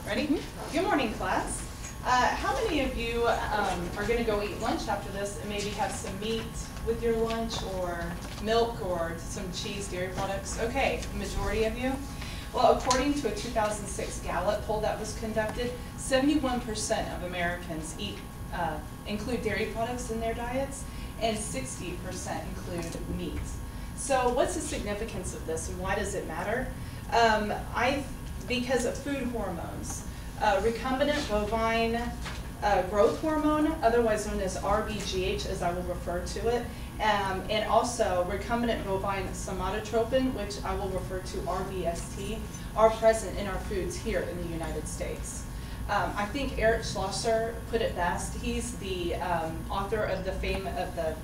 Ready? Good morning, class. How many of you are going to go eat lunch after this and maybe have some meat with your lunch or milk or some cheese, dairy products? Okay, the majority of you. Well, according to a 2006 Gallup poll that was conducted, 71% of Americans include dairy products in their diets, and 60% include meat. So what's the significance of this and why does it matter? Because of food hormones. Recombinant bovine growth hormone, otherwise known as RBGH, as I will refer to it, and also recombinant bovine somatotropin, which I will refer to RBST, are present in our foods here in the United States. I think Eric Schlosser put it best. He's the author of the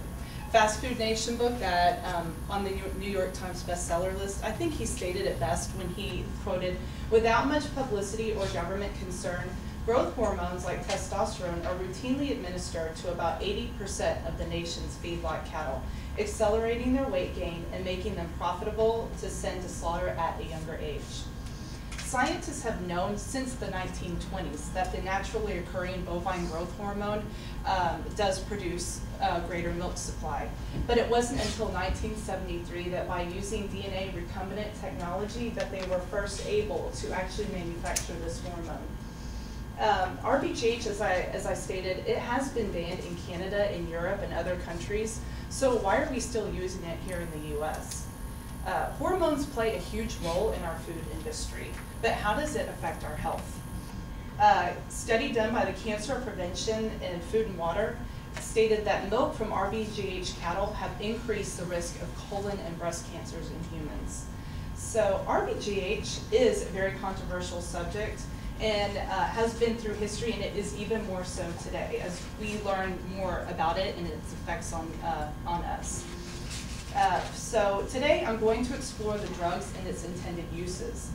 Fast Food Nation book that on the New York Times bestseller list. I think he stated it best when he quoted, "Without much publicity or government concern, growth hormones like testosterone are routinely administered to about 80% of the nation's feedlot cattle, accelerating their weight gain and making them profitable to send to slaughter at a younger age." Scientists have known since the 1920s that the naturally occurring bovine growth hormone does produce a greater milk supply. But it wasn't until 1973 that by using DNA recombinant technology that they were first able to actually manufacture this hormone. RBGH, as I stated, it has been banned in Canada, in Europe, and other countries. So why are we still using it here in the US? Hormones play a huge role in our food industry, but how does it affect our health? A study done by the Cancer Prevention in Food and Water stated that milk from RBGH cattle have increased the risk of colon and breast cancers in humans. So RBGH is a very controversial subject and has been through history, and it is even more so today as we learn more about it and its effects on us. So today I'm going to explore the drugs and its intended uses.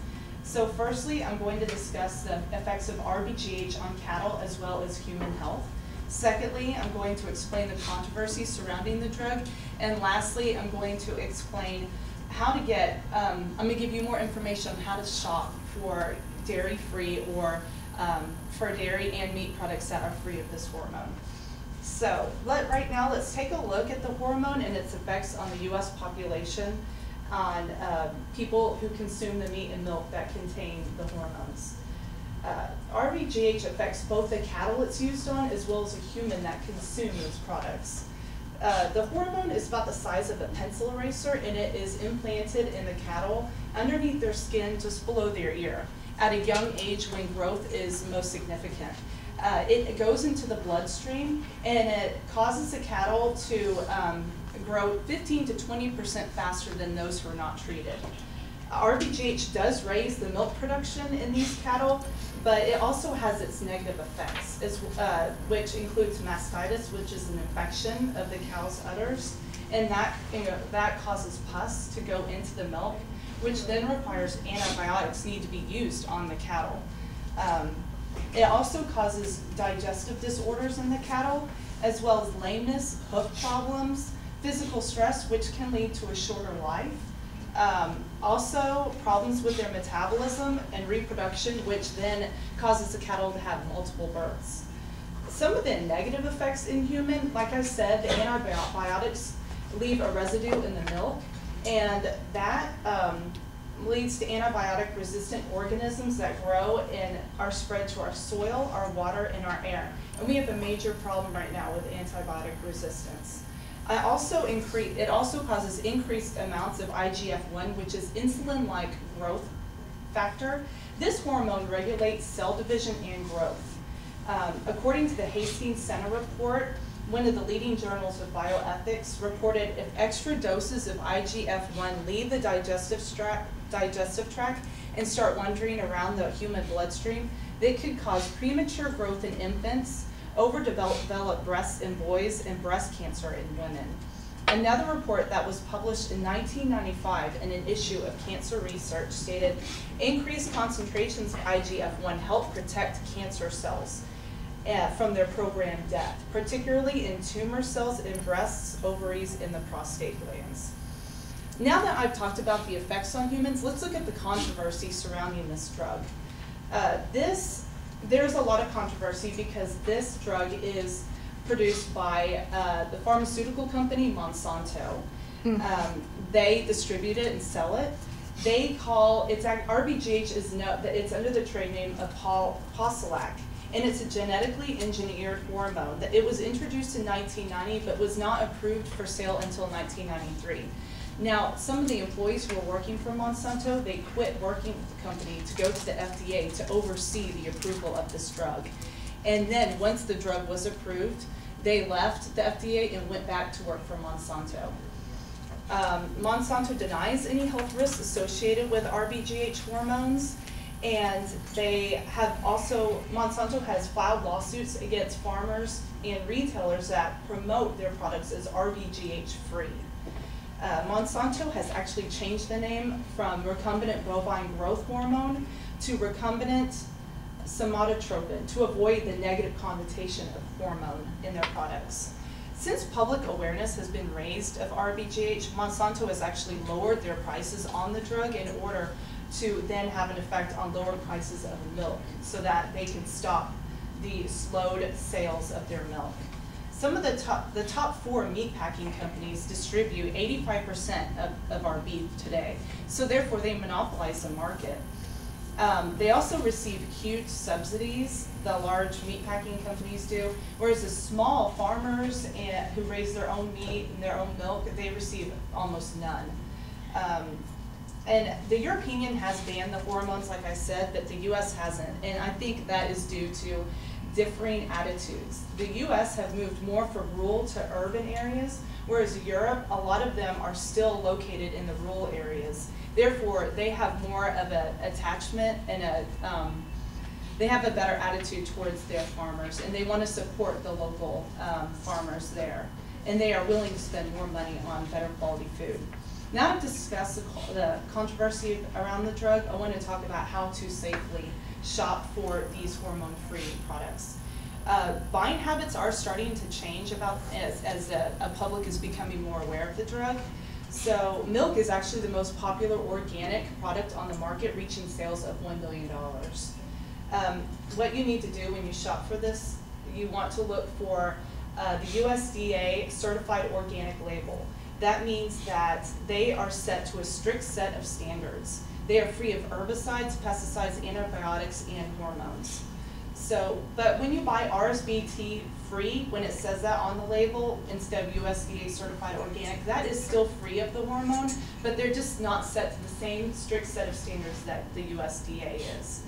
So firstly, I'm going to discuss the effects of RBGH on cattle as well as human health. Secondly, I'm going to explain the controversy surrounding the drug. And lastly, I'm going to explain how to get, I'm going to give you more information on how to shop for dairy-free or for dairy and meat products that are free of this hormone. So right now, let's take a look at the hormone and its effects on the US population, on people who consume the meat and milk that contain the hormones. RBGH affects both the cattle it's used on as well as a human that consumes those products. The hormone is about the size of a pencil eraser, and it is implanted in the cattle underneath their skin just below their ear at a young age when growth is most significant. It goes into the bloodstream and it causes the cattle to grow 15 to 20% faster than those who are not treated. RBGH does raise the milk production in these cattle, but it also has its negative effects, which includes mastitis, which is an infection of the cow's udders, and that causes pus to go into the milk, which then requires antibiotics need to be used on the cattle. It also causes digestive disorders in the cattle, as well as lameness, hoof problems, physical stress, which can lead to a shorter life. Also, problems with their metabolism and reproduction, which then causes the cattle to have multiple births. Some of the negative effects in human, like I said, the antibiotics leave a residue in the milk, and that leads to antibiotic-resistant organisms that grow and are spread to our soil, our water, and our air. And we have a major problem right now with antibiotic resistance. It also causes increased amounts of IGF-1, which is insulin-like growth factor. This hormone regulates cell division and growth. According to the Hastings Center report, one of the leading journals of bioethics reported if extra doses of IGF-1 leave the digestive tract and start wandering around the human bloodstream, they could cause premature growth in infants, overdeveloped breasts in boys, and breast cancer in women. Another report that was published in 1995 in an issue of Cancer Research stated increased concentrations of IGF-1 help protect cancer cells from their programmed death, particularly in tumor cells in breasts, ovaries, and the prostate glands. Now that I've talked about the effects on humans, let's look at the controversy surrounding this drug. There's a lot of controversy because this drug is produced by the pharmaceutical company Monsanto. They distribute it and sell it. They call it's RBGH it's under the trade name of Posilac, and it's a genetically engineered hormone. That it was introduced in 1990, but was not approved for sale until 1993. Now, some of the employees who were working for Monsanto, they quit working with the company to go to the FDA to oversee the approval of this drug. And then once the drug was approved, they left the FDA and went back to work for Monsanto. Monsanto denies any health risks associated with RBGH hormones, and Monsanto has filed lawsuits against farmers and retailers that promote their products as RBGH free. Monsanto has actually changed the name from recombinant bovine growth hormone to recombinant somatotropin to avoid the negative connotation of hormone in their products. Since public awareness has been raised of RBGH, Monsanto has actually lowered their prices on the drug in order to then have an effect on lower prices of milk so that they can stop the slowed sales of their milk. Some of the top 4 meat packing companies distribute 85% of our beef today, so therefore they monopolize the market. They also receive huge subsidies, the large meat packing companies do, whereas the small farmers who raise their own meat and their own milk, they receive almost none. And the European Union has banned the hormones, like I said, but the US hasn't, and I think that is due to differing attitudes. The US have moved more from rural to urban areas, whereas Europe, a lot of them are still located in the rural areas. Therefore, they have more of an attachment and they have a better attitude towards their farmers, and they want to support the local farmers there. And they are willing to spend more money on better quality food. Now I've discussed the controversy around the drug, I want to talk about how to safely shop for these hormone-free products. Buying habits are starting to change as the public is becoming more aware of the drug. So milk is actually the most popular organic product on the market, reaching sales of $1 billion. What you need to do when you shop for this, you want to look for the USDA certified organic label. That means that they are set to a strict set of standards. They are free of herbicides, pesticides, antibiotics, and hormones. So, but when you buy RSBT free, when it says that on the label, instead of USDA certified organic, that is still free of the hormone, but they're just not set to the same strict set of standards that the USDA is.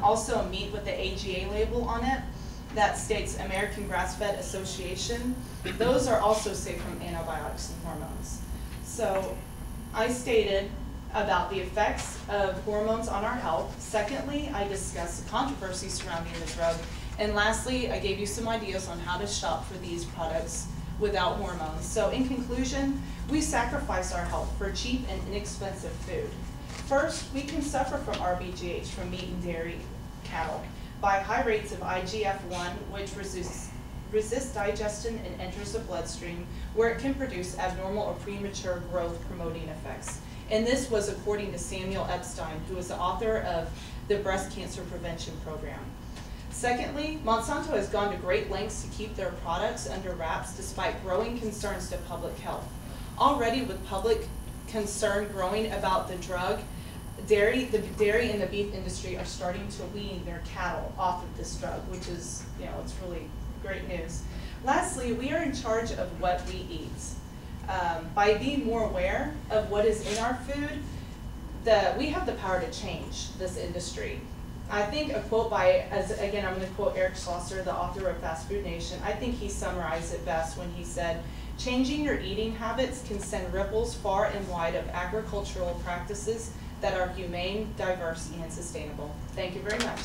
Also meat with the AGA label on it, that states American Grass-Fed Association. Those are also safe from antibiotics and hormones. So I stated about the effects of hormones on our health. Secondly, I discussed the controversy surrounding the drug. And lastly, I gave you some ideas on how to shop for these products without hormones. So in conclusion, we sacrifice our health for cheap and inexpensive food. First, we can suffer from RBGH from meat and dairy cattle by high rates of IGF-1, which resists digestion and enters the bloodstream, where it can produce abnormal or premature growth promoting effects. And this was according to Samuel Epstein, who is the author of the Breast Cancer Prevention Program. Secondly, Monsanto has gone to great lengths to keep their products under wraps despite growing concerns to public health. Already with public concern growing about the drug, the dairy and the beef industry are starting to wean their cattle off of this drug, which is, it's really great news. Lastly, we are in charge of what we eat. By being more aware of what is in our food, we have the power to change this industry. I think a quote again, I'm going to quote Eric Schlosser, the author of Fast Food Nation. I think he summarized it best when he said, "Changing your eating habits can send ripples far and wide of agricultural practices that are humane, diverse, and sustainable." Thank you very much.